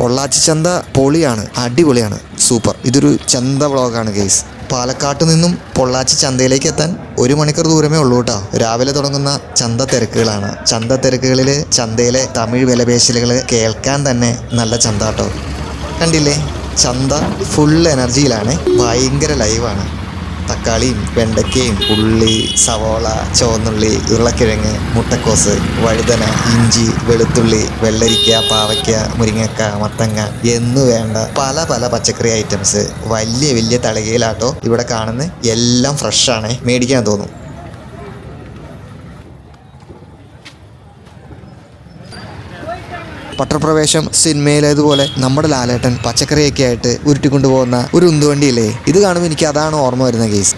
പൊള്ളാച്ചി ചന്ത പൊളിയാണ്, അടിപൊളിയാണ്, സൂപ്പർ. ഇതൊരു ചന്ത വ്ളോഗാണ് ഗെയ്സ്. പാലക്കാട്ട് നിന്നും പൊള്ളാച്ചി ചന്തയിലേക്ക് എത്താൻ 1 മണിക്കൂർ ദൂരമേ ഉള്ളൂ കേട്ടോ. രാവിലെ തുടങ്ങുന്ന ചന്ത തിരക്കുകളാണ്. ചന്ത തിരക്കുകളിൽ ചന്തയിലെ തമിഴ് വിലപേശലുകൾ കേൾക്കാൻ തന്നെ നല്ല ചന്ത കേട്ടോ. കണ്ടില്ലേ, ചന്ത ഫുൾ എനർജിയിലാണ്, ഭയങ്കര ലൈവാണ്. തക്കാളിയും വെണ്ടയ്ക്കയും ഉള്ളി, സവോള, ചുവന്നുള്ളി, ഉരുളക്കിഴങ്ങ്, മുട്ടക്കോസ്, വഴുതന, ഇഞ്ചി, വെളുത്തുള്ളി, വെള്ളരിക്ക, പാവയ്ക്ക, മുരിങ്ങക്ക, മത്തങ്ങ എന്നു വേണ്ട പല പല പച്ചക്കറി ഐറ്റംസ് വലിയ വലിയ തളികയിലാട്ടോ ഇവിടെ കാണുന്നത്. എല്ലാം ഫ്രഷാണ്, മേടിക്കാൻ തോന്നും. പട്ടപ്രവേശം സിനിമയിലേതുപോലെ നമ്മുടെ ലാലേട്ടൻ പച്ചക്കറിയൊക്കെ ആയിട്ട് ഉരുട്ടിക്കൊണ്ടുപോകുന്ന ഒരു ഉന്തുവണ്ടിയില്ലേ, ഇത് കാണുമ്പോൾ എനിക്ക് അതാണ് ഓർമ്മ വരുന്ന കേസ്.